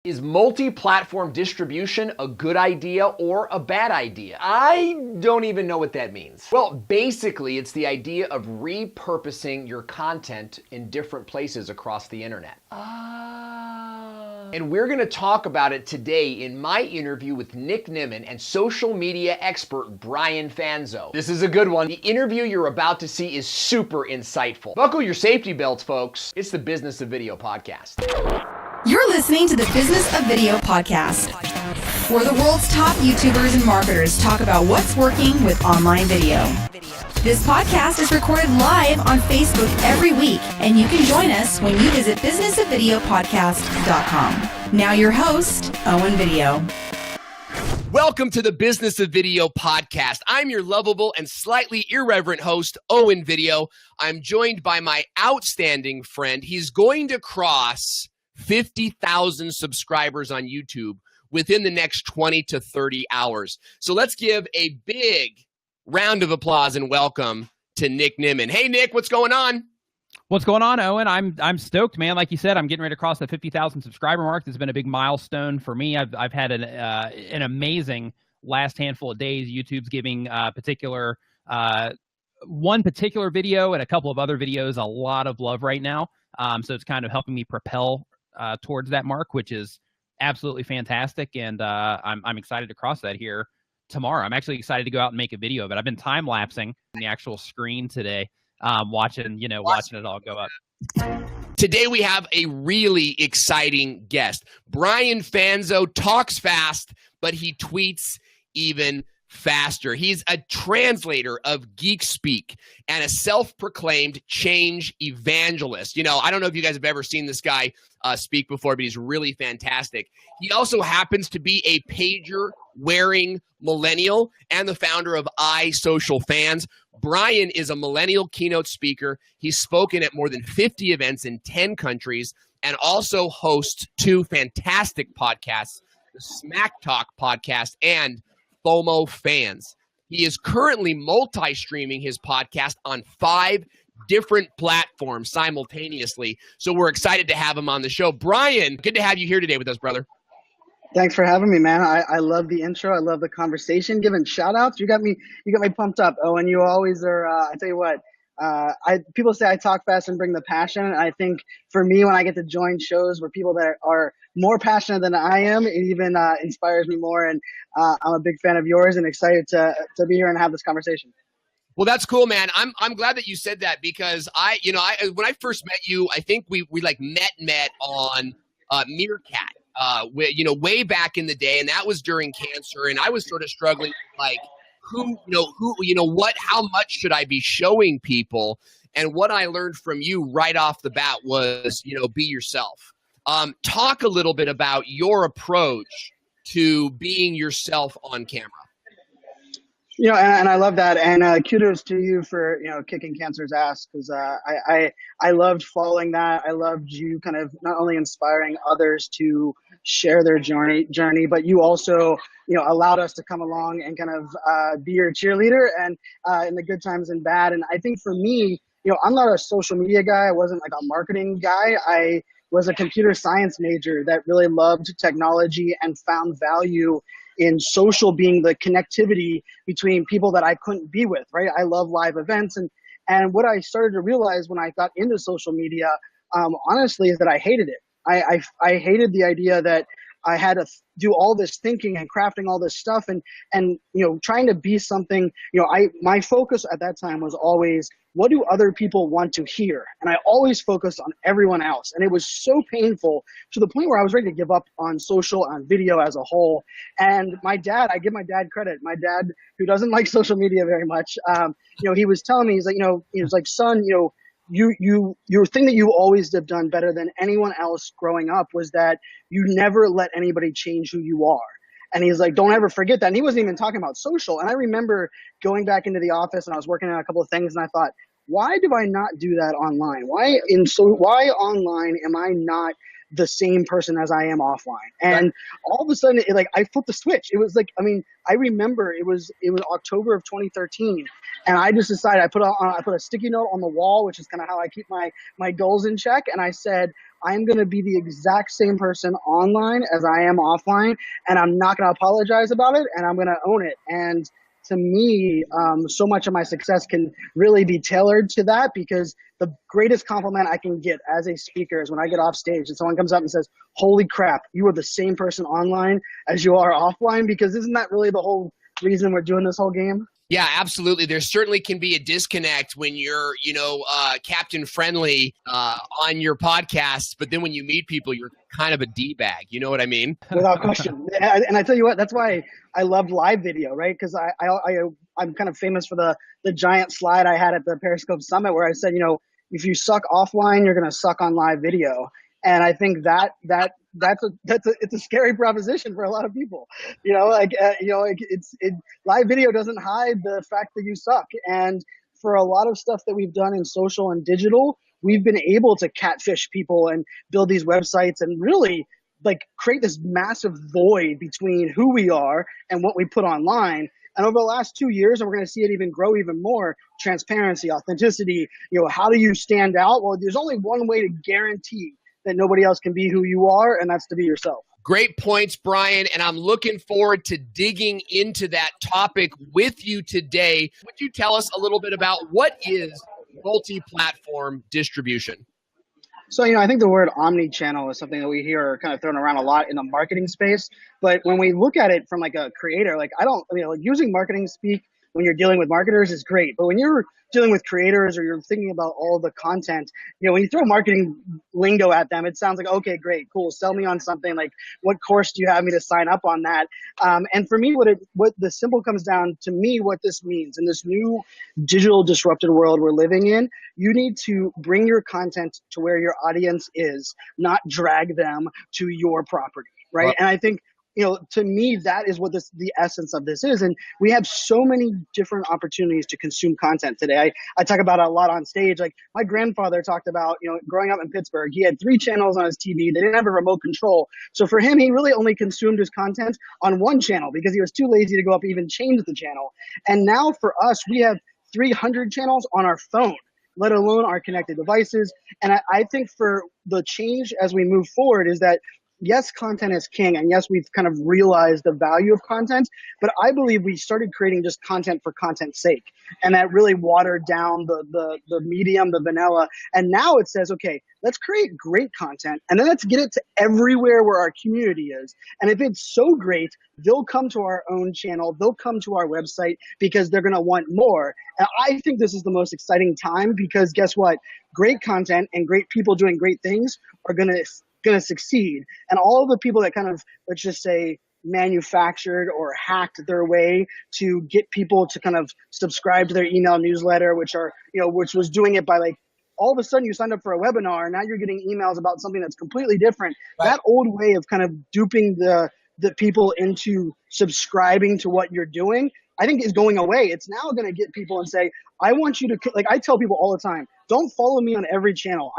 Is multi-platform distribution a good idea or a bad idea? I don't even know what that means. Well, basically, it's the idea of repurposing your content in different places across the internet. And we're gonna talk about it today in my interview with Nimmin and social media expert Brian Fanzo. This is a good one. The interview you're about to see is super insightful. Buckle your safety belts, folks. It's the Business of Video podcast. You're listening to the Business of Video podcast, where the world's top YouTubers and marketers talk about what's working with online video. This podcast is recorded live on Facebook every week, and you can join us when you visit businessofvideopodcast.com. Now your host, Owen Video. Welcome to the Business of Video podcast. I'm your lovable and slightly irreverent host, Owen Video. I'm joined by my outstanding friend. He's going to cross 50,000 subscribers on YouTube within the next 20 to 30 hours. So let's give a big round of applause and welcome to Nimmin. Hey, Nick, what's going on? What's going on, Owen? I'm stoked, man. Like you said, I'm getting ready to cross the 50,000 subscriber mark. This has been a big milestone for me. I've had an amazing last handful of days. YouTube's giving one particular video and a couple of other videos a lot of love right now. So it's kind of helping me propel towards that mark, which is absolutely fantastic. And I'm excited to cross that here tomorrow. I'm actually excited to go out and make a video of it. I've been time lapsing the actual screen today, watching it all go up. Today we have a really exciting guest. Brian Fanzo talks fast, but he tweets even faster. He's a translator of GeekSpeak and a self-proclaimed Change Evangelist. You know, I don't know if you guys have ever seen this guy speak before, but he's really fantastic. He also happens to be a pager-wearing millennial and the founder of iSocialFanz. Brian is a Millennial Keynote speaker. He's spoken at more than 50 events in 10 countries and also hosts two fantastic podcasts, the S.M.A.C.Talk podcast and FomoFanz. He is currently multi-streaming his podcast on 5 different platforms simultaneously. So we're excited to have him on the show. Brian, good to have you here today with us, brother. Thanks for having me, man. I love the intro. I love the conversation. Giving shout outs. You got me pumped up. Oh, and you always are, I tell you what, people say I talk fast and bring the passion. And I think for me, when I get to join shows where people that are more passionate than I am, it even inspires me more. And I'm a big fan of yours and excited to be here and have this conversation. Well, that's cool, man. I'm glad that you said that because when I first met you, I think we met on Meerkat, way back in the day, and that was during cancer, and I was sort of struggling like how much should I be showing people? And what I learned from you right off the bat was, be yourself. Talk a little bit about your approach to being yourself on camera. And I love that. And kudos to you for, kicking cancer's ass, because I loved following that. I loved you kind of not only inspiring others to share their journey, but you also, allowed us to come along and kind of be your cheerleader and in the good times and bad. And I think for me, I'm not a social media guy. I wasn't like a marketing guy. I was a computer science major that really loved technology and found value in social being the connectivity between people that I couldn't be with, right? I love live events. And what I started to realize when I got into social media, honestly, is that I hated it. I hated the idea that I had to do all this thinking and crafting all this stuff and trying to be something, my focus at that time was always, what do other people want to hear? And I always focused on everyone else. And it was so painful to the point where I was ready to give up on social, on video as a whole. And I give my dad credit. My dad, who doesn't like social media very much, he was telling me, he was like, son, your thing that you always have done better than anyone else growing up was that you never let anybody change who you are. And he's like, don't ever forget that. And he wasn't even talking about social. And I remember going back into the office and I was working on a couple of things and I thought, why do I not do that online? Why online am I not the same person as I am offline? And all of a sudden, I flipped the switch. It was I remember it was October of 2013, and I just decided I put a sticky note on the wall, which is kind of how I keep my goals in check. And I said, I'm going to be the exact same person online as I am offline, and I'm not going to apologize about it, and I'm going to own it. And to me, so much of my success can really be tailored to that, because the greatest compliment I can get as a speaker is when I get off stage and someone comes up and says, holy crap, you are the same person online as you are offline, because isn't that really the whole reason we're doing this whole game? Yeah, absolutely. There certainly can be a disconnect when you're, Captain Friendly on your podcast, but then when you meet people, you're kind of a D-bag. You know what I mean? Without question. And I tell you what, that's why I love live video, right? Because I'm kind of famous for the giant slide I had at the Periscope Summit where I said, if you suck offline, you're going to suck on live video. And I think it's a scary proposition for a lot of people. Live video doesn't hide the fact that you suck. And for a lot of stuff that we've done in social and digital, we've been able to catfish people and build these websites and really create this massive void between who we are and what we put online. And over the last 2 years, and we're going to see it even grow even more, transparency, authenticity, how do you stand out? Well, there's only one way to guarantee that nobody else can be who you are, and that's to be yourself. Great points, Brian, and I'm looking forward to digging into that topic with you today. Would you tell us a little bit about what is multi-platform distribution? So, I think the word omni-channel is something that we hear kind of thrown around a lot in the marketing space. But when we look at it from a creator, using marketing speak when you're dealing with marketers is great. But when you're dealing with creators or you're thinking about all the content, when you throw marketing lingo at them, it sounds like, okay, great, cool. Sell me on something. What course do you have me to sign up on that? And for me, what the symbol comes down to me, what this means in this new digital disrupted world we're living in, you need to bring your content to where your audience is, not drag them to your property. Right. Well, and I think, to me, that is what the essence of this is. And we have so many different opportunities to consume content today. I talk about it a lot on stage. My grandfather talked about, growing up in Pittsburgh, he had 3 channels on his TV. They didn't have a remote control. So for him, he really only consumed his content on one channel because he was too lazy to go up and even change the channel. And now for us, we have 300 channels on our phone, let alone our connected devices. And I think for the change as we move forward is that, yes, content is king, and yes, we've kind of realized the value of content, but I believe we started creating just content for content's sake, and that really watered down the medium, the vanilla, and now it says, okay, let's create great content, and then let's get it to everywhere where our community is, and if it's so great, they'll come to our own channel, they'll come to our website because they're going to want more, and I think this is the most exciting time because guess what? Great content and great people doing great things are going to succeed. And all of the people that kind of, let's just say, manufactured or hacked their way to get people to kind of subscribe to their email newsletter, which was doing it by all of a sudden you signed up for a webinar and now you're getting emails about something that's completely different. Right. That old way of kind of duping the people into subscribing to what you're doing, I think is going away. It's now going to get people and say, I want you to, I tell people all the time, don't follow me on every channel.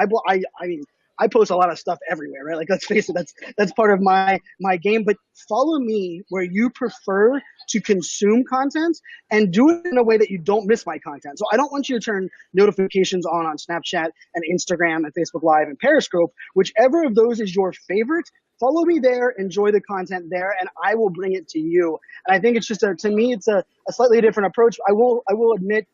I post a lot of stuff everywhere, right? Let's face it, that's part of my game. But follow me where you prefer to consume content and do it in a way that you don't miss my content. So I don't want you to turn notifications on Snapchat and Instagram and Facebook Live and Periscope. Whichever of those is your favorite, follow me there, enjoy the content there, and I will bring it to you. And I think it's just, to me, it's a slightly different approach. I will admit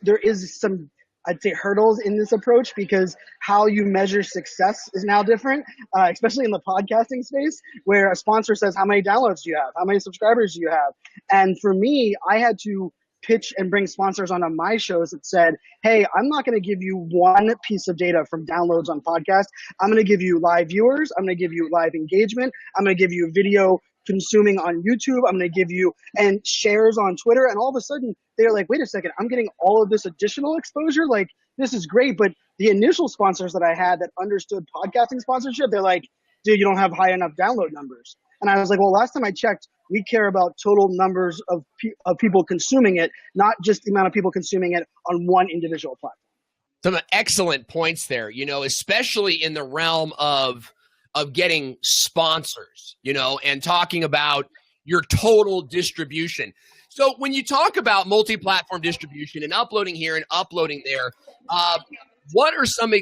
there is some, I'd say, hurdles in this approach because how you measure success is now different, especially in the podcasting space where a sponsor says, how many downloads do you have? How many subscribers do you have? And for me, I had to pitch and bring sponsors onto my shows that said, hey, I'm not going to give you one piece of data from downloads on podcasts. I'm going to give you live viewers. I'm going to give you live engagement. I'm going to give you video consuming on YouTube. I'm going to give you and shares on Twitter. And all of a sudden they're like, wait a second, I'm getting all of this additional exposure. This is great. But the initial sponsors that I had that understood podcasting sponsorship, they're like, dude, you don't have high enough download numbers. And I was like, well, last time I checked, we care about total numbers of people consuming it, not just the amount of people consuming it on one individual platform. Some excellent points there, especially in the realm of getting sponsors, and talking about your total distribution. So when you talk about multi-platform distribution and uploading here and uploading there,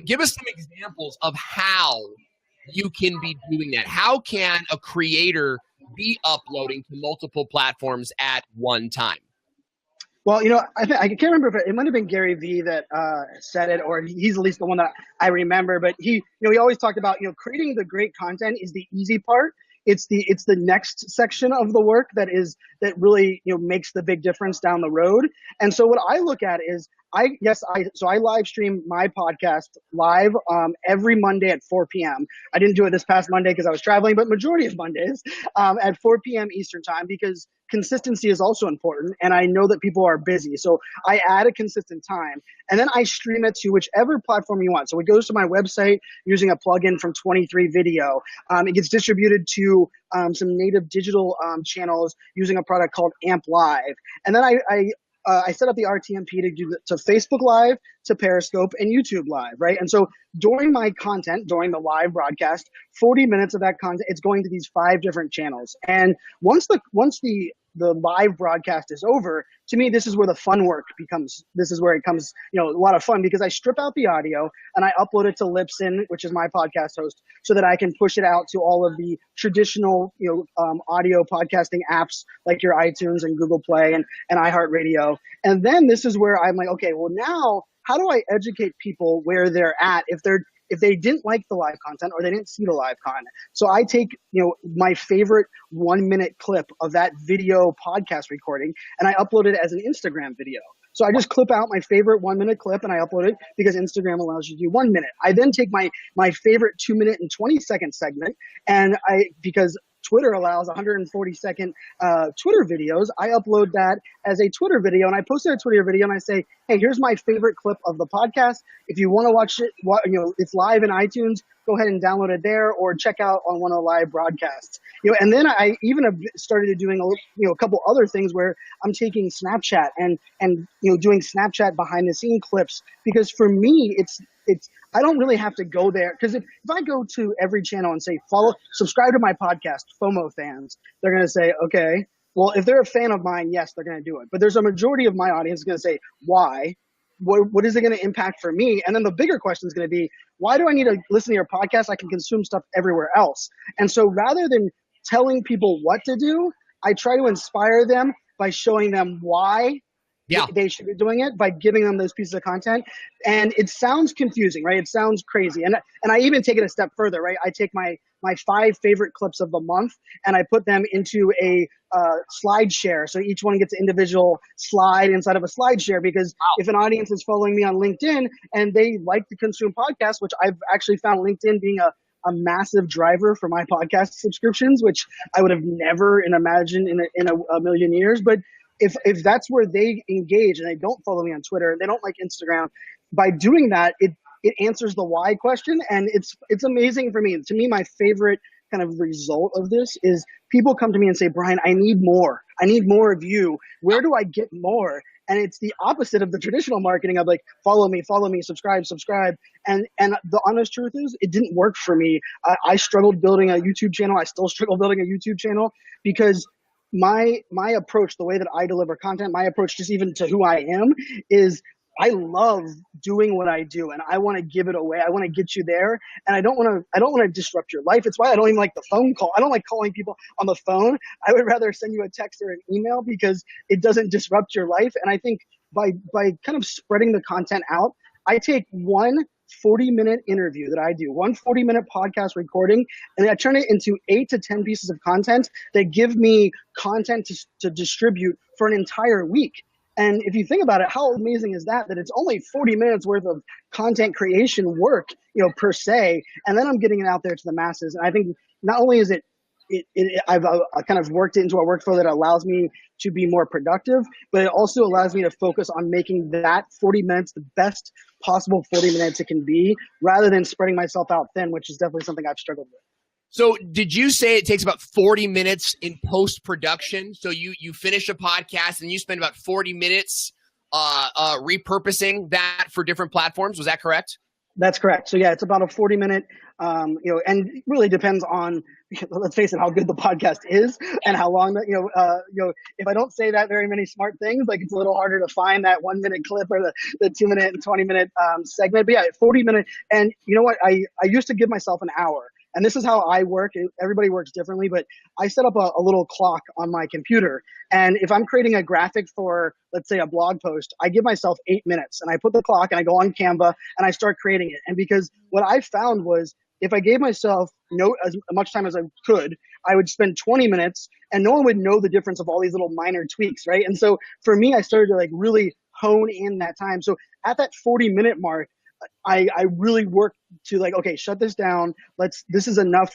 give us some examples of how you can be doing that? How can a creator be uploading to multiple platforms at one time? Well, I can't remember if it might have been Gary Vee that said it, or he's at least the one that I remember. But he always talked about, creating the great content is the easy part. It's the next section of the work that really makes the big difference down the road. And so what I look at is I live stream my podcast live every Monday at 4 p.m. I didn't do it this past Monday because I was traveling, but majority of Mondays at 4 p.m. Eastern time, because consistency is also important, and I know that people are busy. So I add a consistent time, and then I stream it to whichever platform you want. So it goes to my website using a plugin from 23 Video. It gets distributed to some native digital channels using a product called Amp Live. And then I set up the RTMP to Facebook Live, to Periscope, and YouTube Live, right? And so during my content, during the live broadcast, 40 minutes of that content, it's going to these 5 different channels. And once the live broadcast is over, to me, this is where the fun work this is where it comes, a lot of fun, because I strip out the audio and I upload it to Libsyn, which is my podcast host, so that I can push it out to all of the traditional, audio podcasting apps like your iTunes and Google Play and iHeartRadio. And then this is where I'm like, okay, well now, how do I educate people where they're at if they didn't like the live content or they didn't see the live content? So I take, my favorite 1-minute clip of that video podcast recording and I upload it as an Instagram video. So I just clip out my favorite 1-minute clip and I upload it because Instagram allows you to do 1 minute. I then take my favorite 2-minute and 20-second segment, and because Twitter allows 140-second Twitter videos, I upload that as a Twitter video, and I post a Twitter video, and I say, hey, here's my favorite clip of the podcast. If you want to watch it, it's live in iTunes. Go ahead and download it there, or check out on one of the live broadcasts. And then I even have started doing a couple other things where I'm taking Snapchat and doing Snapchat behind the scene clips, because for me it's I don't really have to go there, because if I go to every channel and say subscribe to my podcast, FomoFanz, they're going to say, okay, well, if they're a fan of mine, yes, they're going to do it. But there's a majority of my audience going to say, why? What is it going to impact for me? And then the bigger question is going to be, why do I need to listen to your podcast? I can consume stuff everywhere else. And so rather than telling people what to do, I try to inspire them by showing them why they should be doing it, by giving them those pieces of content. And it sounds confusing, right? It sounds crazy. And I even take it a step further, right? I take my 5 favorite clips of the month and I put them into a slide share. So each one gets an individual slide inside of a slide share, because if an audience is following me on LinkedIn and they like to consume podcasts, which I've actually found LinkedIn being a massive driver for my podcast subscriptions, which I would have never imagined in a million years. But if that's where they engage and they don't follow me on Twitter, they don't like Instagram, by doing that, it answers the why question. And it's amazing for me. To me, my favorite kind of result of this is people come to me and say, Brian, I need more. I need more of you. Where do I get more? And it's the opposite of the traditional marketing of like, follow me, subscribe. And the honest truth is, it didn't work for me. I struggled building a YouTube channel. I still struggle building a YouTube channel, because my approach, the way that I deliver content, my approach just even to who I am, is I love doing what I do, and I want to give it away. I want to get you there, and I don't want to disrupt your life. It's why I don't even like the phone call. I don't like calling people on the phone. I would rather send you a text or an email, because it doesn't disrupt your life. And I think by kind of spreading the content out, I take one 40-minute interview that I do, one 40-minute podcast recording, and I turn it into 8 to 10 pieces of content that give me content to distribute for an entire week. And if you think about it, how amazing is that it's only 40 minutes worth of content creation work, per se, and then I'm getting it out there to the masses. And I think not only is I've kind of worked it into a workflow that allows me to be more productive, but it also allows me to focus on making that 40 minutes the best possible 40 minutes it can be, rather than spreading myself out thin, which is definitely something I've struggled with. So did you say it takes about 40 minutes in post-production? So you finish a podcast and you spend about 40 minutes repurposing that for different platforms. Was that correct? That's correct. So yeah, it's about a 40-minute, and it really depends on, let's face it, how good the podcast is and how long that, if I don't say that very many smart things, like it's a little harder to find that 1-minute clip or the 2-minute and 20-minute segment. But yeah, 40 minute. And you know what? I used to give myself an hour. and this is how I work. Everybody works differently, but I set up a little clock on my computer. And if I'm creating a graphic for, let's say, a blog post, I give myself 8 minutes and I put the clock and I go on Canva and I start creating it. And because what I found was if I gave myself as much time as I could, I would spend 20 minutes and no one would know the difference of all these little minor tweaks, right? And so for me, I started to like really hone in that time. So at that 40-minute mark, I really worked to like, okay, shut this down. This is enough,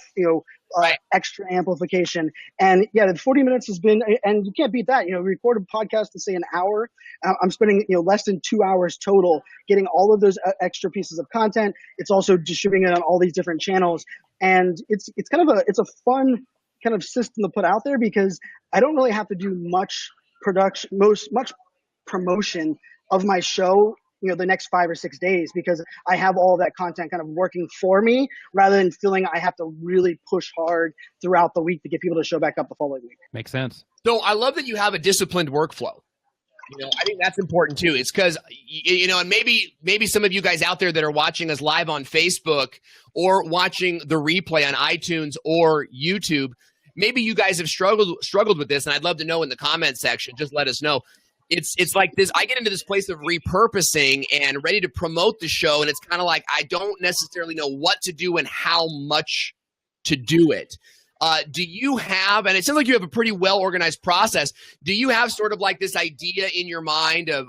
extra amplification. And yeah, the 40 minutes has been, and you can't beat that. Record a podcast to say an hour. I'm spending, less than 2 hours total getting all of those extra pieces of content. It's also distributing it on all these different channels. And it's a fun kind of system to put out there because I don't really have to do much much promotion of my show the next 5 or 6 days because I have all that content kind of working for me rather than feeling I have to really push hard throughout the week to get people to show back up the following week. Makes sense. So I love that you have a disciplined workflow. I think that's important too. It's because, and maybe some of you guys out there that are watching us live on Facebook or watching the replay on iTunes or YouTube, maybe you guys have struggled with this, and I'd love to know in the comments section. Just let us know. It's like this. I get into this place of repurposing and ready to promote the show, and it's kind of like I don't necessarily know what to do and how much to do it. Do you have, and it sounds like you have a pretty well-organized process, do you have sort of like this idea in your mind of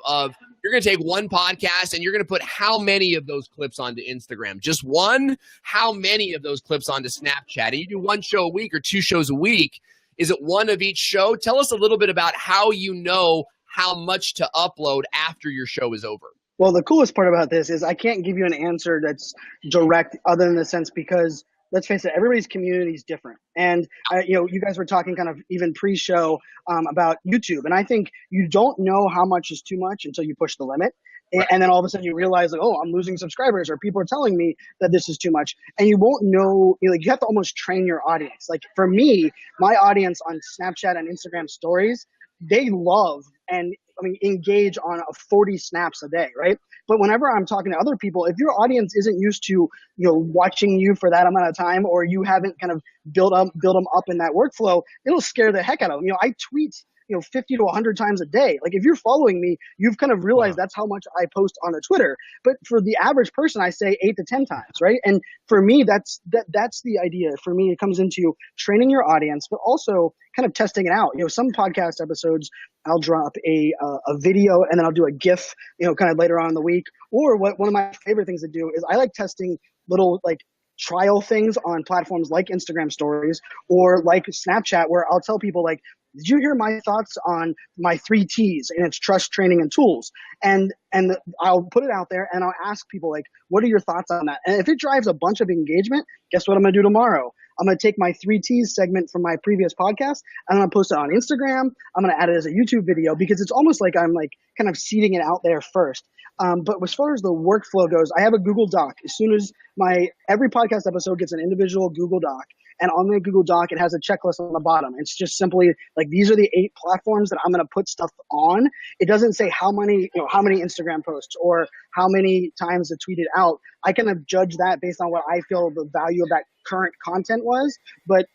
you're going to take one podcast and you're going to put how many of those clips onto Instagram? Just one? How many of those clips onto Snapchat? And you do one show a week or 2 shows a week. Is it one of each show? Tell us a little bit about how you know how much to upload after your show is over. Well, the coolest part about this is I can't give you an answer that's direct other than the sense because let's face it, everybody's community is different. And, you guys were talking kind of even pre-show about YouTube. And I think you don't know how much is too much until you push the limit. Right. And then all of a sudden you realize, like, oh, I'm losing subscribers or people are telling me that this is too much. And you won't know, you have to almost train your audience. Like for me, my audience on Snapchat and Instagram stories, they love and engage on 40 snaps a day, right? But whenever I'm talking to other people, if your audience isn't used to, watching you for that amount of time, or you haven't kind of built them up in that workflow, it'll scare the heck out of them. I tweet 50 to 100 times a day. Like if you're following me, you've kind of realized that's how much I post on the Twitter. But for the average person, I say 8 to 10 times, right? And for me, that's the idea. For me, it comes into training your audience, but also kind of testing it out. Some podcast episodes, I'll drop a video and then I'll do a GIF, kind of later on in the week. Or one of my favorite things to do is I like testing little like trial things on platforms like Instagram stories or like Snapchat, where I'll tell people like, did you hear my thoughts on my 3 T's and it's trust, training, and tools? And I'll put it out there and I'll ask people like, what are your thoughts on that? And if it drives a bunch of engagement, guess what I'm going to do tomorrow? I'm going to take my 3 T's segment from my previous podcast and I'm going to post it on Instagram. I'm going to add it as a YouTube video because it's almost like I'm like kind of seeding it out there first. But as far as the workflow goes, I have a Google Doc. As soon as every podcast episode gets an individual Google Doc, and on the Google Doc, it has a checklist on the bottom. It's just simply like, these are the 8 platforms that I'm going to put stuff on. It doesn't say how many Instagram posts or how many times to tweet it out. I kind of judge that based on what I feel the value of that current content was. But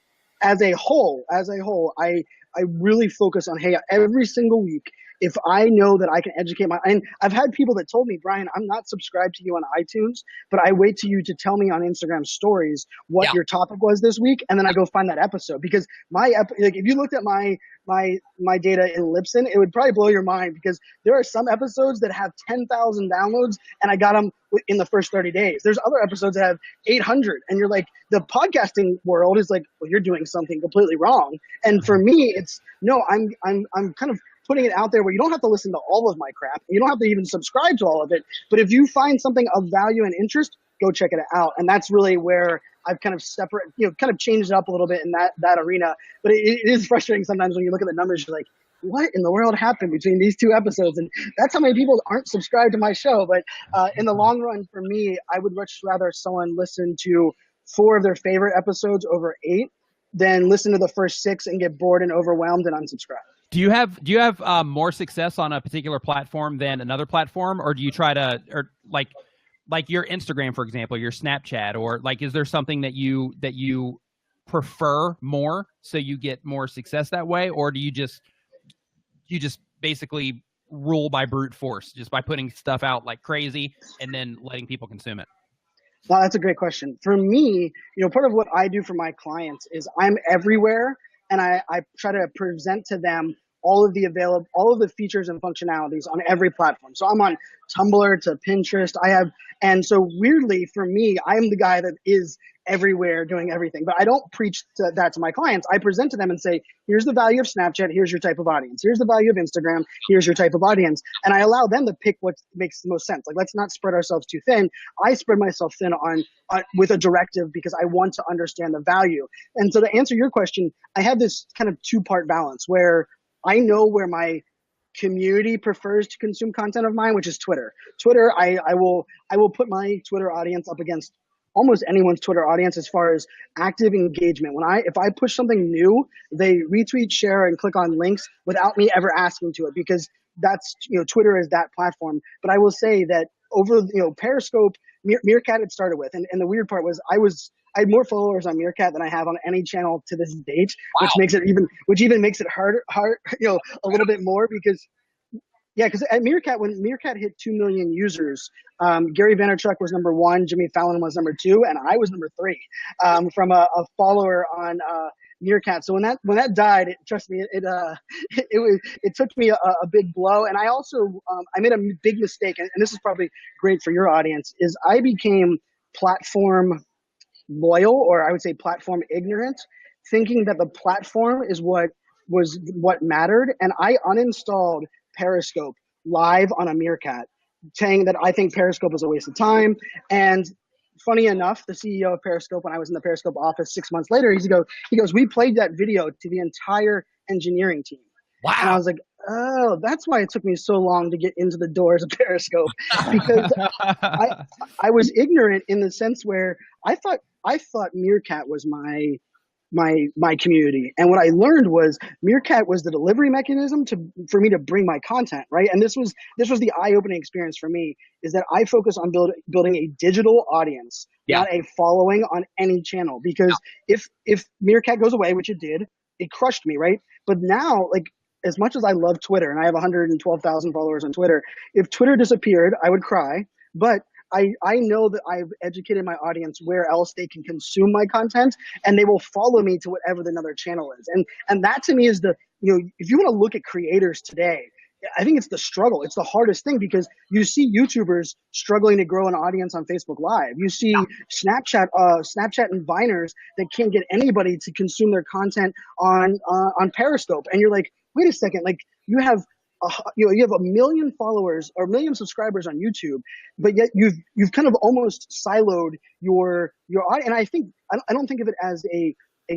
as a whole, I really focus on, hey, every single week, if I know that I can educate and I've had people that told me, Brian, I'm not subscribed to you on iTunes, but I wait to you to tell me on Instagram stories what your topic was this week. And then I go find that episode because if you looked at my data in Libsyn, it would probably blow your mind because there are some episodes that have 10,000 downloads and I got them in the first 30 days. There's other episodes that have 800 and you're like, the podcasting world is like, well, you're doing something completely wrong. And for me, it's no, I'm kind of putting it out there where you don't have to listen to all of my crap. You don't have to even subscribe to all of it. But if you find something of value and interest, go check it out. And that's really where I've kind of kind of changed it up a little bit in that arena. But it is frustrating sometimes when you look at the numbers, you're like, what in the world happened between these 2 episodes? And that's how many people aren't subscribed to my show. But in the long run, for me, I would much rather someone listen to 4 of their favorite episodes over 8 than listen to the first 6 and get bored and overwhelmed and unsubscribe. Do you have more success on a particular platform than another platform, or do you try to, or like like your Instagram, for example, your Snapchat, or like, is there something that you prefer more so you get more success that way? Or do you just basically rule by brute force, just by putting stuff out like crazy and then letting people consume it? Well, that's a great question. For me, part of what I do for my clients is I'm everywhere, and I try to present to them all of the features and functionalities on every platform. So I'm on Tumblr to Pinterest. And so weirdly for me, I'm the guy that is everywhere doing everything, but I don't preach that to my clients. I present to them and say, here's the value of Snapchat. Here's your type of audience. Here's the value of Instagram. Here's your type of audience. And I allow them to pick what makes the most sense. Like, let's not spread ourselves too thin. I spread myself thin with a directive because I want to understand the value. And so to answer your question, I have this kind of two-part balance where I know where my community prefers to consume content of mine, which is Twitter. Twitter, I will put my Twitter audience up against almost anyone's Twitter audience as far as active engagement. If I push something new, they retweet, share, and click on links without me ever asking to it, because that's, Twitter is that platform. But I will say that over, Periscope, Meerkat it started with, and the weird part was I had more followers on Meerkat than I have on any channel to this date, Wow. which even makes it hard, a little bit more because at Meerkat, when Meerkat hit 2 million users, Gary Vaynerchuk was number 1, Jimmy Fallon was number 2, and I was number 3 from a follower on Meerkat. So when that died, trust me, it took me a big blow. And I also I made a big mistake, and this is probably great for your audience, is I became platform loyal, or I would say platform ignorant, thinking that the platform is what mattered, and I uninstalled Periscope live on a Meerkat, saying that I think Periscope was a waste of time. And funny enough, the CEO of Periscope, when I was in the Periscope office 6 months later, he goes, we played that video to the entire engineering team. Wow. And I was like, oh, that's why it took me so long to get into the doors of Periscope, because I was ignorant in the sense where I thought Meerkat was my community. And what I learned was Meerkat was the delivery mechanism for me to bring my content, right? And this was the eye-opening experience for me, is that I focus on building a digital audience, not a following on any channel. Because if Meerkat goes away, which it did, it crushed me, right? But now, like, as much as I love Twitter, and I have 112,000 followers on Twitter, if Twitter disappeared, I would cry. But I know that I've educated my audience where else they can consume my content, and they will follow me to whatever another channel is. And that to me is if you want to look at creators today, I think it's the struggle. It's the hardest thing, because you see YouTubers struggling to grow an audience on Facebook Live. You see Snapchat and Viners that can't get anybody to consume their content on Periscope. And you're like, wait a second, like you have you have 1 million followers or 1 million subscribers on YouTube, but yet you've kind of almost siloed your audience. And I don't think of it as a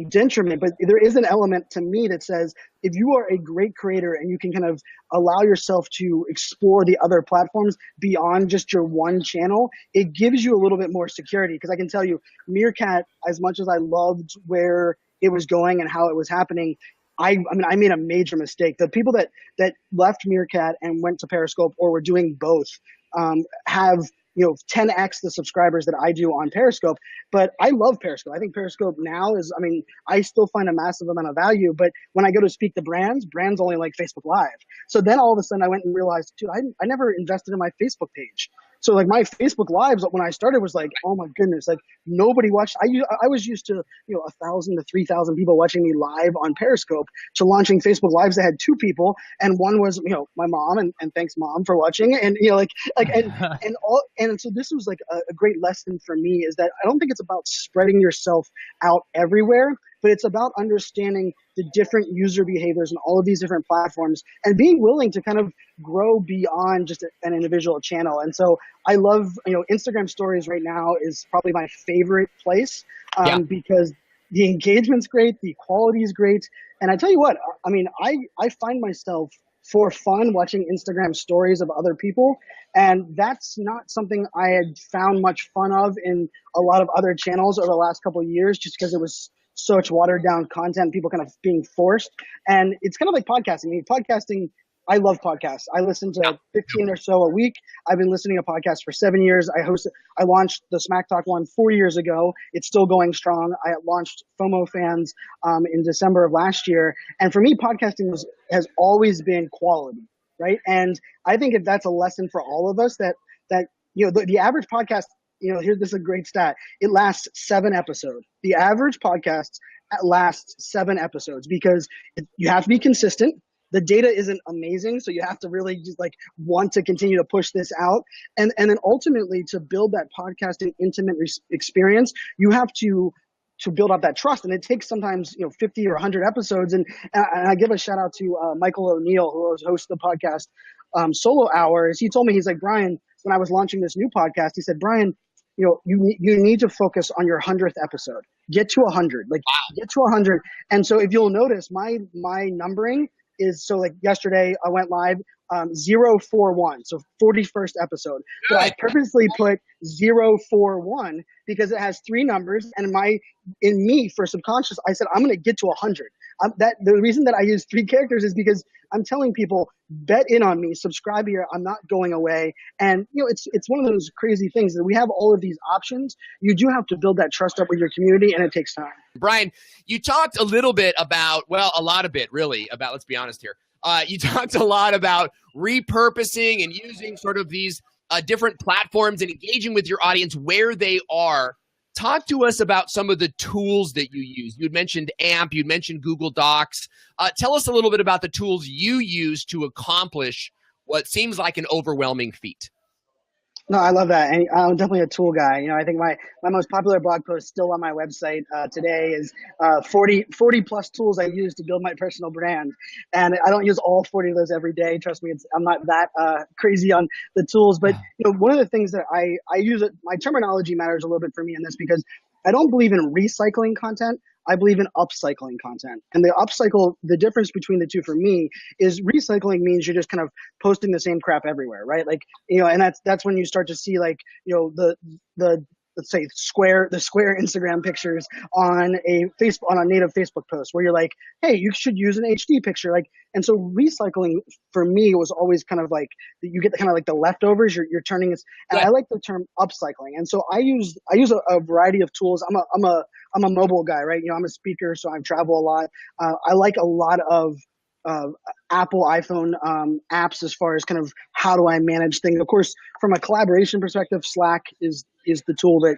detriment, but there is an element to me that says if you are a great creator and you can kind of allow yourself to explore the other platforms beyond just your one channel, it gives you a little bit more security. Because I can tell you, Meerkat, as much as I loved where it was going and how it was happening, I made a major mistake. The people that left Meerkat and went to Periscope or were doing both have 10x the subscribers that I do on Periscope. But I love Periscope. I think Periscope now is, I still find a massive amount of value. But when I go to speak to brands only like Facebook Live. So then all of a sudden I went and realized, dude, I never invested in my Facebook page. So like my Facebook Lives when I started was like, oh my goodness, like nobody watched. I was used to 1,000 to 3,000 people watching me live on Periscope, to launching Facebook Lives that had 2 people, and one was my mom, and thanks mom for watching, and and so this was like a great lesson for me, is that I don't think it's about spreading yourself out everywhere, but it's about understanding the different user behaviors in all of these different platforms and being willing to kind of grow beyond just an individual channel. And so I love, Instagram stories right now is probably my favorite place because the engagement's great, the quality is great. And I tell you what, I find myself for fun watching Instagram stories of other people. And that's not something I had found much fun of in a lot of other channels over the last couple of years, just because it was such watered down content, people kind of being forced. And it's kind of like podcasting. Podcasting, I love podcasts. I listen to 15 or so a week. I've been listening to podcasts for 7 years. I launched the S.M.A.C.Talk one 4 years ago. It's still going strong. I launched FomoFanz in December of last year. And for me, podcasting has always been quality, right? And I think if that's a lesson for all of us, that the average podcast, this is a great stat. It lasts 7 episodes. The average podcast lasts 7 episodes because you have to be consistent. The data isn't amazing, so you have to really just want to continue to push this out. And then ultimately, to build that podcasting intimate experience, you have to build up that trust. And it takes sometimes 50 or 100 episodes. And I give a shout out to Michael O'Neill, who hosts the podcast Solo Hours. He told me, he's like, Brian, when I was launching this new podcast, he said, Brian, you need to focus on your 100th episode. Get to 100. Get to 100. And so if you'll notice, my numbering is, so yesterday I went live 041, so 41st episode. But I purposely put 041 because it has 3 numbers, and in me for subconscious, I said I'm going to get to 100. The reason that I use 3 characters is because I'm telling people, bet in on me, subscribe here. I'm not going away. And it's one of those crazy things that we have all of these options. You do have to build that trust up with your community, and it takes time. Brian, you talked a little bit about, a lot of it really about, let's be honest here. You talked a lot about repurposing and using sort of these different platforms and engaging with your audience where they are. Talk to us about some of the tools that you use. You had mentioned AMP, you'd mentioned Google Docs. Tell us a little bit about the tools you use to accomplish what seems like an overwhelming feat. No, I love that. And I'm definitely a tool guy. I think my most popular blog post still on my website today is 40 plus tools I use to build my personal brand. And I don't use all 40 of those every day. Trust me, I'm not that crazy on the tools. But one of the things that I use, my terminology matters a little bit for me in this, because I don't believe in recycling content. I believe in upcycling content. And the difference between the two for me is recycling means you're just kind of posting the same crap everywhere, right? And that's when you start to see the let's say the square Instagram pictures on a native Facebook post where you're like, hey, you should use an HD picture. And so recycling for me was always kind of you get kind of the leftovers, you're turning it. And I like the term upcycling. And so I use a variety of tools. I'm a mobile guy, right? I'm a speaker, so I travel a lot. I like a lot of Apple iPhone apps as far as kind of how do I manage things. Of course, from a collaboration perspective, Slack is the tool that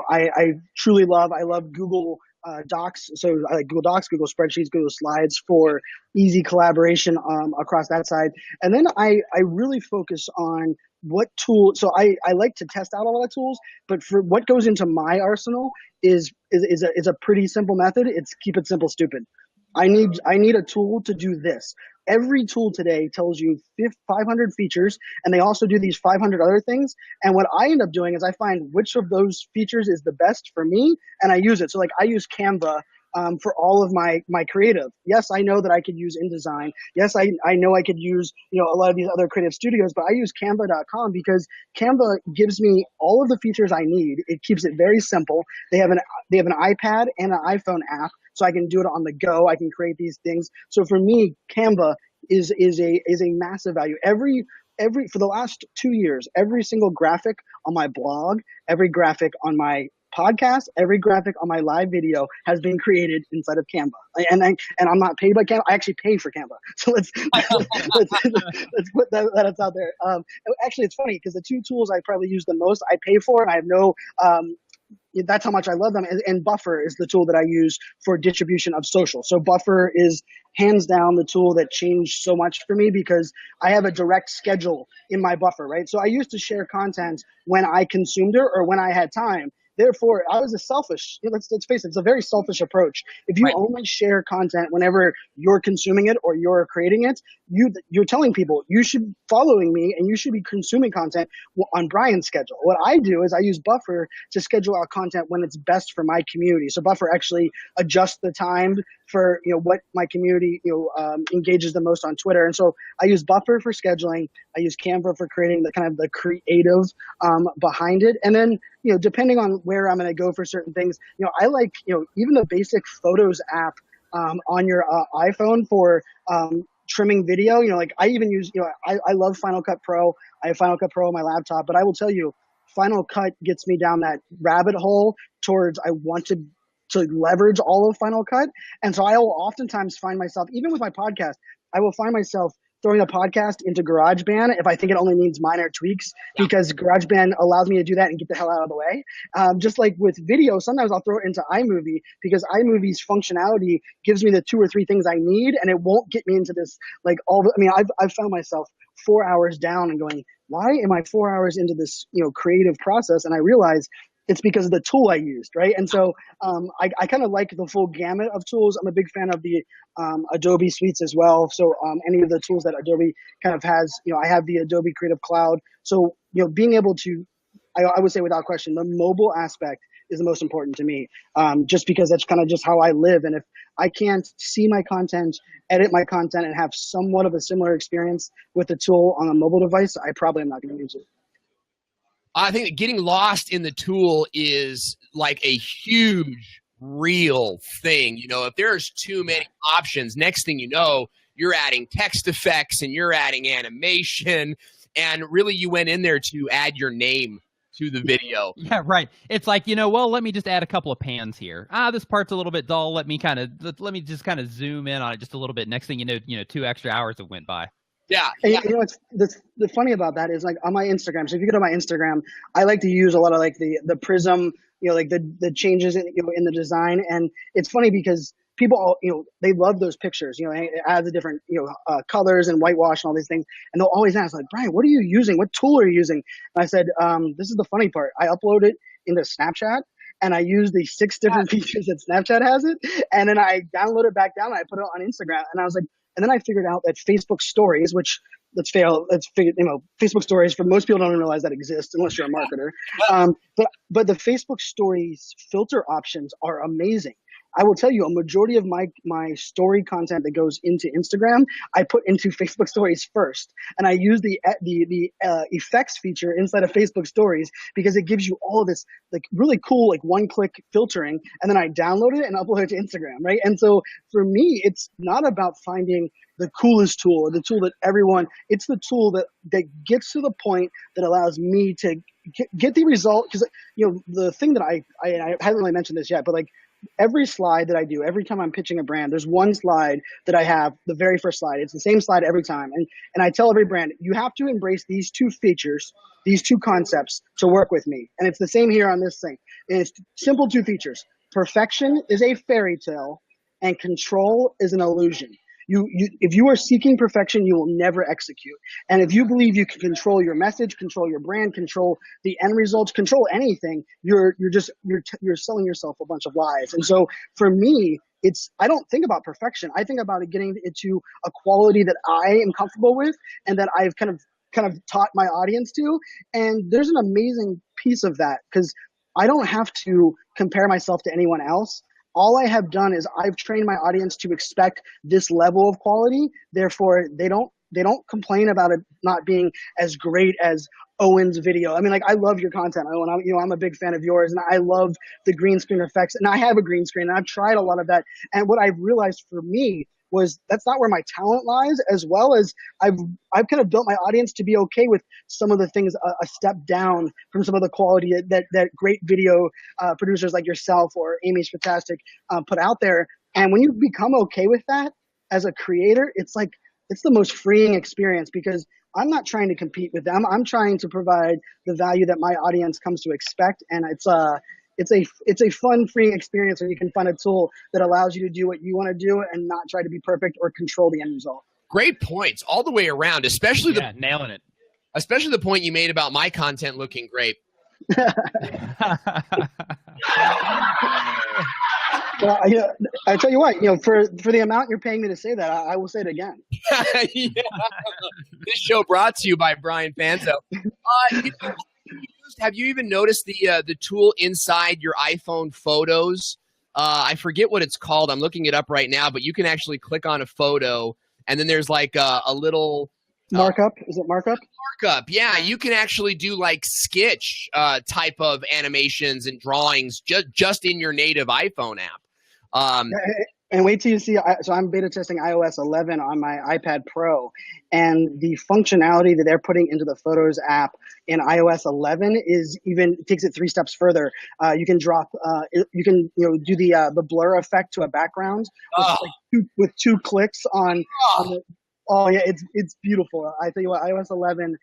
I truly love. I love Google Docs, so I like Google Docs, Google Spreadsheets, Google Slides for easy collaboration across that side. And then I really focus on what tool. So I like to test out a lot of tools, but for what goes into my arsenal is a pretty simple method. It's keep it simple, stupid. I need a tool to do this. Every tool today tells you 500 features, and they also do these 500 other things. And what I end up doing is I find which of those features is the best for me, and I use it. So I use Canva for all of my creative. Yes, I know that I could use InDesign. Yes, I know I could use a lot of these other creative studios, but I use Canva.com because Canva gives me all of the features I need. It keeps it very simple. They have an iPad and an iPhone app, so I can do it on the go. I can create these things. So for me, Canva is a massive value. For the last 2 years, every single graphic on my blog, every graphic on my podcast, every graphic on my live video has been created inside of Canva. And I'm not paid by Canva. I actually pay for Canva. So let's put that's out there. Actually, it's funny because the 2 tools I probably use the most, I pay for, and I have no. That's how much I love them. And Buffer is the tool that I use for distribution of social. So Buffer is hands down the tool that changed so much for me because I have a direct schedule in my Buffer, right? So I used to share content when I consumed it or when I had time. Therefore, I was let's face it, it's a very selfish approach. If you only share content whenever you're consuming it or you're creating it, you're telling people you should be following me and you should be consuming content on Brian's schedule. What I do is I use Buffer to schedule out content when it's best for my community. So Buffer actually adjusts the time for what my community engages the most on Twitter. And so I use Buffer for scheduling. I use Canva for creating the kind of the creative behind it. And then depending on where I'm going to go for certain things, I like even the basic Photos app on your iPhone for trimming video. Like I even use, I love Final Cut Pro. I have Final Cut Pro on my laptop, but I will tell you, Final Cut gets me down that rabbit hole towards I want to leverage all of Final Cut. And so I will oftentimes find myself, even with my podcast, I will find myself throwing a podcast into GarageBand if I think it only needs minor tweaks, because GarageBand allows me to do that and get the hell out of the way. Just like with video, sometimes I'll throw it into iMovie because iMovie's functionality gives me the 2 or 3 things I need, and it won't get me into this I've found myself 4 hours down and going, why am I 4 hours into this creative process? And I realize it's because of the tool I used, right? And so I kind of like the full gamut of tools. I'm a big fan of the Adobe suites as well. So any of the tools that Adobe kind of has, I have the Adobe Creative Cloud. So, being able to, I would say without question, the mobile aspect is the most important to me, just because that's kind of just how I live. And if I can't see my content, edit my content, and have somewhat of a similar experience with the tool on a mobile device, I probably am not going to use it. I think that getting lost in the tool is like a huge, real thing. If there's too many options, next thing you know, you're adding text effects and you're adding animation, and really you went in there to add your name to the video. Yeah, right. It's like, well, let me just add a couple of pans here. This part's a little bit dull. Let me just kind of zoom in on it just a little bit. Next thing you know, 2 extra hours have went by. Yeah. And what's the funny about that is, like, on my Instagram. So if you go to my Instagram, I like to use a lot of like the prism, like the changes in the design. And it's funny because people all, they love those pictures. It adds the different colors and whitewash and all these things. And they'll always ask, like, Brian, what are you using? What tool are you using? And I said, this is the funny part. I upload it into Snapchat, and I use the 6 different features that Snapchat has it, and then I download it back down and I put it on Instagram. And I was like. And then I figured out that Facebook Stories, which Facebook Stories, for most people don't even realize that exists unless you're a marketer. But the Facebook Stories filter options are amazing. I will tell you, a majority of my story content that goes into Instagram, I put into Facebook Stories first, and I use the effects feature inside of Facebook Stories because it gives you all of this like really cool like one-click filtering, and then I download it and upload it to Instagram, right? And so for me, it's not about finding the coolest tool or the tool that everyone. It's the tool that gets to the point that allows me to get the result. Because the thing that I haven't really mentioned this yet, but like. Every slide that I do, every time I'm pitching a brand, there's one slide that I have, the very first slide. It's the same slide every time. And I tell every brand, you have to embrace these 2 features, these 2 concepts to work with me. And it's the same here on this thing. And it's simple 2 features. Perfection is a fairy tale, and control is an illusion. If you are seeking perfection, you will never execute. And if you believe you can control your message, control your brand, control the end results, control anything, you're selling yourself a bunch of lies. And so for me, I don't think about perfection. I think about it getting it to a quality that I am comfortable with and that I've kind of taught my audience to. And there's an amazing piece of that because I don't have to compare myself to anyone else. All I have done is I've trained my audience to expect this level of quality. Therefore, they don't complain about it not being as great as Owen's video. I mean, like, I love your content, Owen. I'm a big fan of yours, and I love the green screen effects. And I have a green screen, and I've tried a lot of that. And what I've realized for me was that's not where my talent lies, as well as I've kind of built my audience to be okay with some of the things a step down from some of the quality that great video producers like yourself or Amy's Fantastic put out there. And when you become okay with that as a creator, it's the most freeing experience because I'm not trying to compete with them. I'm trying to provide the value that my audience comes to expect. And it's a fun, freeing experience when you can find a tool that allows you to do what you want to do and not try to be perfect or control the end result. Great points all the way around, especially nailing it. Especially the point you made about my content looking great. Well, I tell you what, for the amount you're paying me to say that, I will say it again. Yeah. This show brought to you by Brian Fanzo. Have you even noticed the tool inside your iPhone photos? I forget what it's called. I'm looking it up right now, but you can actually click on a photo, and then there's like a little markup. Is it markup? Markup. Yeah, you can actually do like sketch type of animations and drawings just in your native iPhone app. And wait till you see, so I'm beta testing iOS 11 on my iPad Pro, and the functionality that they're putting into the Photos app in iOS 11 takes it 3 steps further. You can do the blur effect to a background Oh, with 2 clicks on oh, the. Oh yeah, it's beautiful. I tell you what, iOS 11.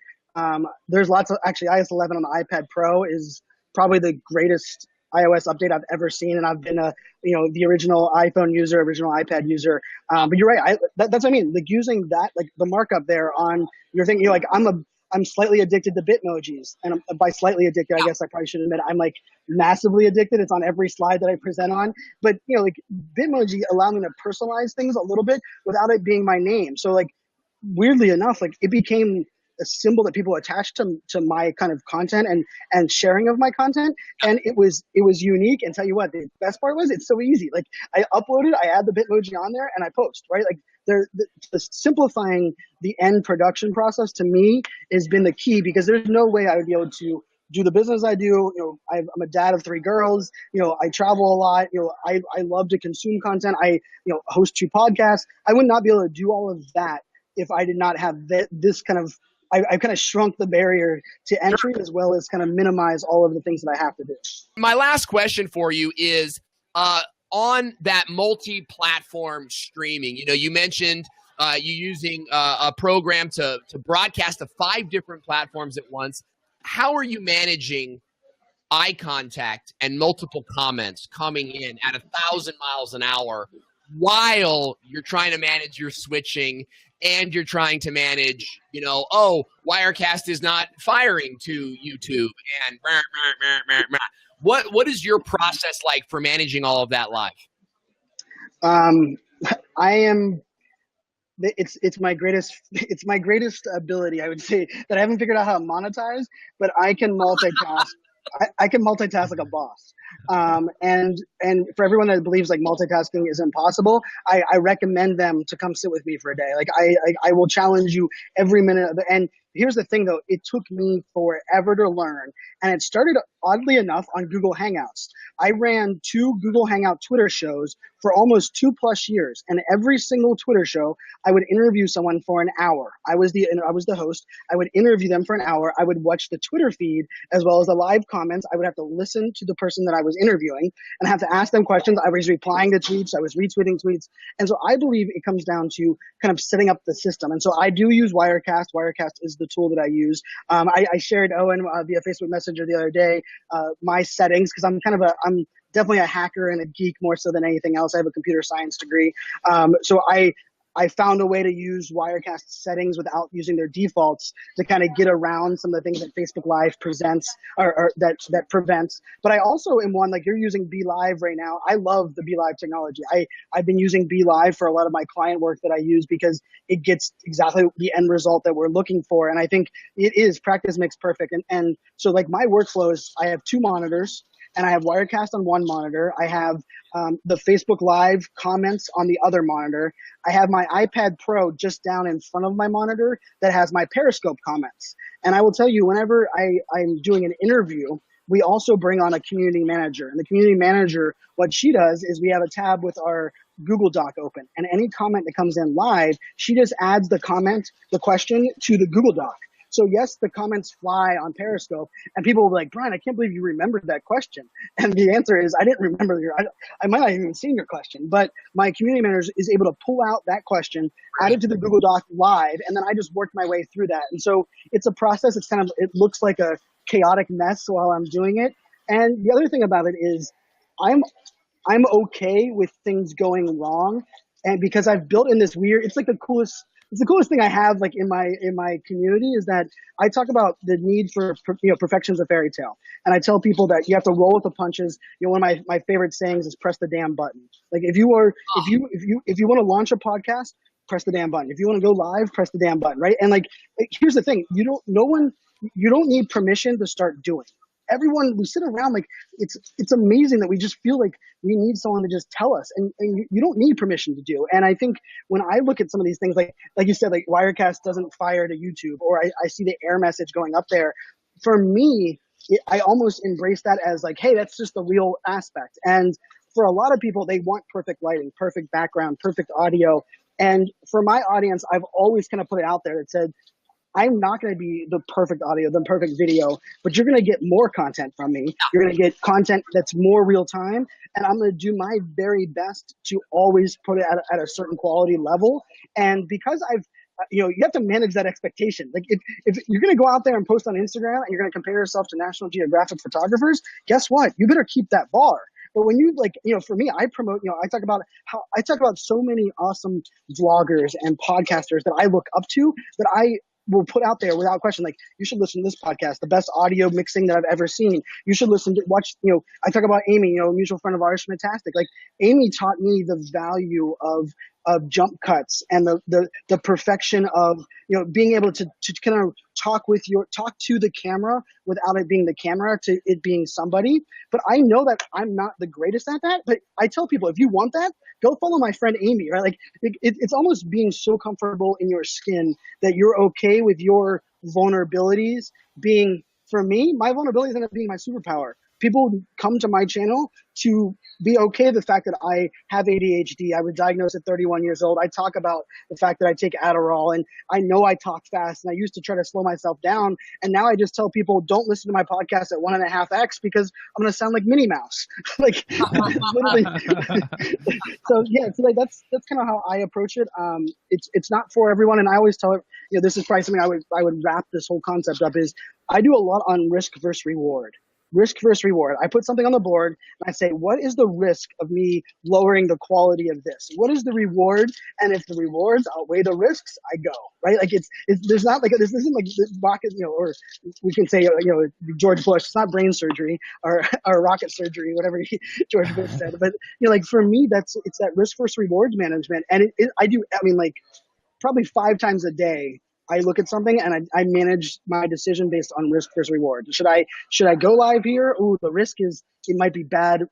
There's lots of iOS 11 on the iPad Pro is probably the greatest iOS update I've ever seen, and I've been the original iPhone user, original iPad user. But you're right. That's what I mean. Like using that, like the markup there on your thing. I'm slightly addicted to Bitmojis, and by slightly addicted, I guess I probably should admit I'm like massively addicted. It's on every slide that I present on. But like Bitmoji allow me to personalize things a little bit without it being my name. So like weirdly enough, like it became a symbol that people attached to my kind of content and sharing of my content. And it was unique. And tell you what, the best part was it's so easy. Like I upload it, I add the Bitmoji on there, and I post, right? Like the simplifying the end production process to me has been the key, because there's no way I would be able to do the business I do. I'm a dad of 3 girls. I travel a lot. I love to consume content. I host 2 podcasts. I would not be able to do all of that if I did not have this kind of. I've kind of shrunk the barrier to entry, as well as kind of minimize all of the things that I have to do. my last question for you is on that multi-platform streaming. You mentioned you using a program to broadcast to 5 different platforms at once. How are you managing eye contact and multiple comments coming in at 1,000 miles an hour while you're trying to manage your switching and you're trying to manage, Wirecast is not firing to YouTube and what is your process like for managing all of that live? It's my greatest ability, I would say, that I haven't figured out how to monetize, but I can multitask. I can multitask like a boss. And for everyone that believes like multitasking is impossible, I recommend them to come sit with me for a day. Like I will challenge you every minute of it. And here's the thing though, it took me forever to learn. And it started oddly enough on Google Hangouts. I ran 2 Google Hangout Twitter shows for almost 2+ years. And every single Twitter show, I would interview someone for an hour. I was the host. I would interview them for an hour. I would watch the Twitter feed as well as the live comments. I would have to listen to the person that I was interviewing and have to ask them questions. I was replying to tweets. I was retweeting tweets. And so I believe it comes down to kind of setting up the system. And so I do use Wirecast. Wirecast is the tool that I use. I shared Owen via Facebook Messenger the other day, my settings, because I'm definitely a hacker and a geek more so than anything else. I have a computer science degree. So I found a way to use Wirecast settings without using their defaults to kind of get around some of the things that Facebook Live presents or that prevents. But I also am one, like you're using Be Live right now. I love the Be Live technology. I've been using Be Live for a lot of my client work that I use because it gets exactly the end result that we're looking for. And I think it is practice makes perfect. And so like my workflow is I have 2 monitors. And I have Wirecast on one monitor. I have the Facebook Live comments on the other monitor. I have my iPad Pro just down in front of my monitor that has my Periscope comments. And I will tell you, whenever I'm doing an interview, we also bring on a community manager. And the community manager, what she does is we have a tab with our Google Doc open. And any comment that comes in live, she just adds the question to the Google Doc. So yes, the comments fly on Periscope, and people will be like, Brian, I can't believe you remembered that question. And the answer is, I didn't remember I might not have even seen your question, but my community manager is able to pull out that question, add it to the Google Doc live, and then I just work my way through that. And so it's a process. It looks like a chaotic mess while I'm doing it. And the other thing about it is I'm okay with things going wrong. And because I've built in this it's the coolest thing I have like in my community is that I talk about the need for perfection's a fairy tale, and I tell people that you have to roll with the punches. One of my favorite sayings is press the damn button. Like if you want to launch a podcast, press the damn button. If you want to go live, press the damn button, right? And like here's the thing, you don't need permission to start doing. Everyone, we sit around like it's amazing that we just feel like we need someone to just tell us, and you don't need permission to do. And I think when I look at some of these things, like you said, like Wirecast doesn't fire to YouTube, or I see the error message going up there. For me, I almost embrace that as like, hey, that's just the real aspect. And for a lot of people, they want perfect lighting, perfect background, perfect audio. And for my audience, I've always kind of put it out there that said, I'm not going to be the perfect audio, the perfect video, but you're going to get more content from me. You're going to get content that's more real time. And I'm going to do my very best to always put it at a certain quality level. And because you have to manage that expectation. Like if you're going to go out there and post on Instagram and you're going to compare yourself to National Geographic photographers, guess what? You better keep that bar. But when you for me, I promote, I talk about so many awesome vloggers and podcasters that I look up to that I will put out there without question. Like, you should listen to this podcast, the best audio mixing that I've ever seen. You should watch, I talk about Amy, a mutual friend of ours, fantastic. Like, Amy taught me the value of jump cuts and the perfection of, being able to kind of talk to the camera without it being the camera, to it being somebody. But I know that I'm not the greatest at that. But I tell people, if you want that, go follow my friend Amy, right? Like, it's almost being so comfortable in your skin that you're okay with your vulnerabilities being, for me, my vulnerabilities end up being my superpower. People come to my channel to be okay with the fact that I have ADHD. I was diagnosed at 31 years old. I talk about the fact that I take Adderall, and I know I talk fast, and I used to try to slow myself down. And now I just tell people, don't listen to my podcast at 1.5x because I'm going to sound like Minnie Mouse. Like, literally. So like that's kind of how I approach it. It's not for everyone. And I always tell it, this is probably something I would wrap this whole concept up is I do a lot on risk versus reward. Risk versus reward. I put something on the board and I say, what is the risk of me lowering the quality of this? What is the reward? And if the rewards outweigh the risks, I go, right? Like there's not like, this isn't like rocket, or we can say, George Bush, it's not brain surgery or rocket surgery, whatever George Bush said. But, like for me, it's that risk versus rewards management. And probably 5 times a day, I look at something and I manage my decision based on risk versus reward. Should I go live here? Ooh, the risk is it might be bad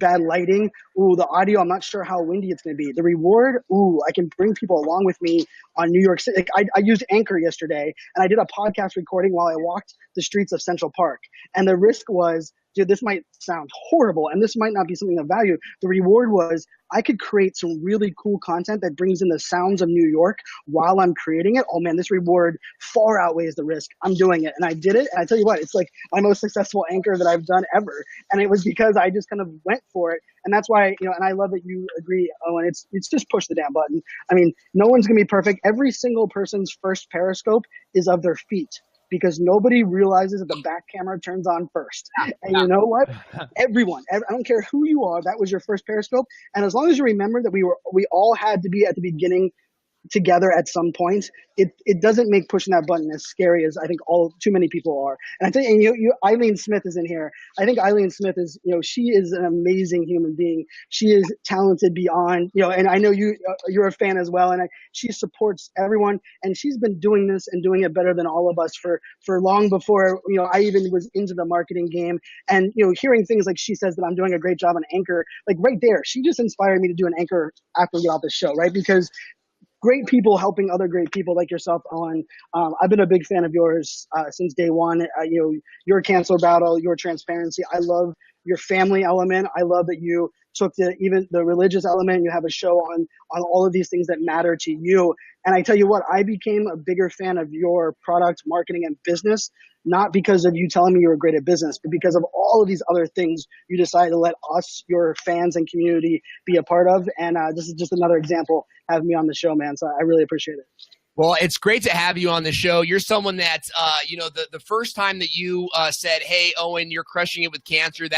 lighting. Ooh, the audio, I'm not sure how windy it's going to be. The reward, ooh, I can bring people along with me on New York City. Like I used Anchor yesterday and I did a podcast recording while I walked the streets of Central Park. And the risk was, dude, this might sound horrible and this might not be something of value. The reward was I could create some really cool content that brings in the sounds of New York while I'm creating it. Oh man, this reward far outweighs the risk. I'm doing it. And I did it. And I tell you what, it's like my most successful anchor that I've done ever. And it was because I just kind of went for it. And that's why, and I love that you agree, Owen, it's just push the damn button. I mean, no one's going to be perfect. Every single person's first periscope is of their feet, because nobody realizes that the back camera turns on first. And you know what? Everyone, I don't care who you are, that was your first periscope. And as long as you remember that we all had to be at the beginning together at some point, it doesn't make pushing that button as scary as I think too many people are. And I think, and you Eileen Smith is in here. I think Eileen Smith is, she is an amazing human being. She is talented beyond, and I know you're a fan as well. And she supports everyone, and she's been doing this and doing it better than all of us for long before, I even was into the marketing game. And, hearing things like she says that I'm doing a great job on Anchor, like right there, she just inspired me to do an Anchor after we get off the show, right? Because great people helping other great people like yourself, Owen. I've been a big fan of yours since day one. Your cancer battle, your transparency. I love your family element. I love that you took even the religious element. You have a show on all of these things that matter to you. And I tell you what, I became a bigger fan of your product, marketing, and business, not because of you telling me you were great at business, but because of all of these other things you decided to let us, your fans and community, be a part of. And this is just another example having me on the show, man. So I really appreciate it. Well, it's great to have you on the show. You're someone that, the first time that you said, hey, Owen, you're crushing it with cancer,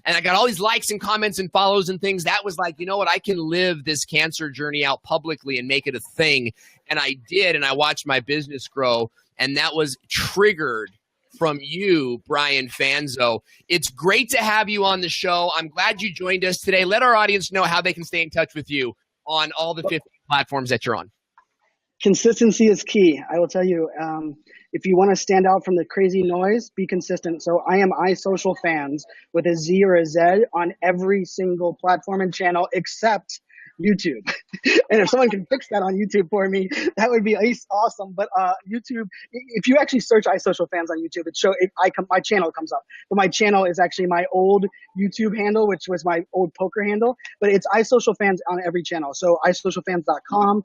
and I got all these likes and comments and follows and things. That was like, you know what? I can live this cancer journey out publicly and make it a thing. And I did, and I watched my business grow. And that was triggered from you, Brian Fanzo. It's great to have you on the show. I'm glad you joined us today. Let our audience know how they can stay in touch with you on all the 50 platforms that you're on. Consistency is key. I will tell you, if you want to stand out from the crazy noise, be consistent. So I am iSocialFanz with a Z or a Z on every single platform and channel, except YouTube. And if someone can fix that on YouTube for me, that would be awesome. But YouTube, if you actually search iSocialFanz on YouTube, my channel comes up. But my channel is actually my old YouTube handle, which was my old poker handle. But it's iSocialFanz on every channel. So iSocialFanz.com.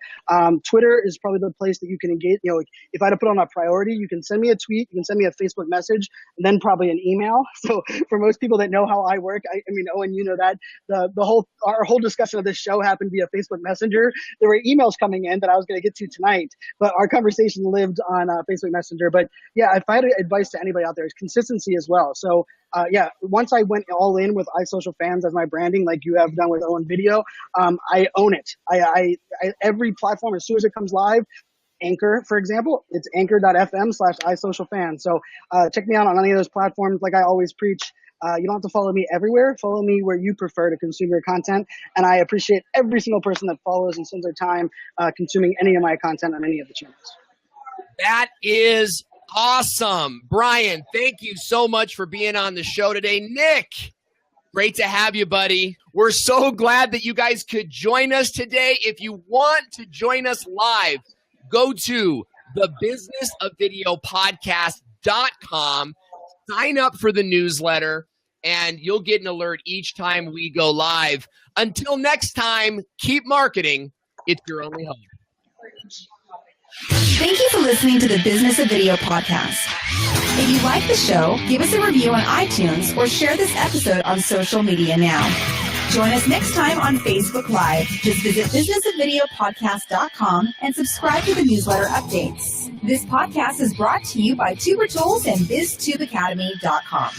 Twitter is probably the place that you can engage. You know, if I had to put on a priority, you can send me a tweet, you can send me a Facebook message, and then probably an email. So for most people that know how I work, I mean, Owen, you know that our whole discussion of this show happened via Facebook Messenger. There were emails coming in that I was going to get to tonight, but our conversation lived on Facebook Messenger. But yeah, if I had advice to anybody out there, it's consistency as well. So once I went all in with iSocialFanz as my branding, like you have done with Owen Video, I own it. I every platform, as soon as it comes live, Anchor, for example, it's anchor.fm/iSocialFanz. So check me out on any of those platforms. Like I always preach, you don't have to follow me everywhere. Follow me where you prefer to consume your content. And I appreciate every single person that follows and spends their time consuming any of my content on any of the channels. That is awesome. Brian, thank you so much for being on the show today. Nick, great to have you, buddy. We're so glad that you guys could join us today. If you want to join us live, go to thebusinessofvideopodcast.com, sign up for the newsletter, and you'll get an alert each time we go live. Until next time, keep marketing. It's your only hope. Thank you for listening to the Business of Video podcast. If you like the show, give us a review on iTunes or share this episode on social media now. Join us next time on Facebook Live. Just visit businessofvideopodcast.com and subscribe to the newsletter updates. This podcast is brought to you by Tuber Tools and BizTubeAcademy.com.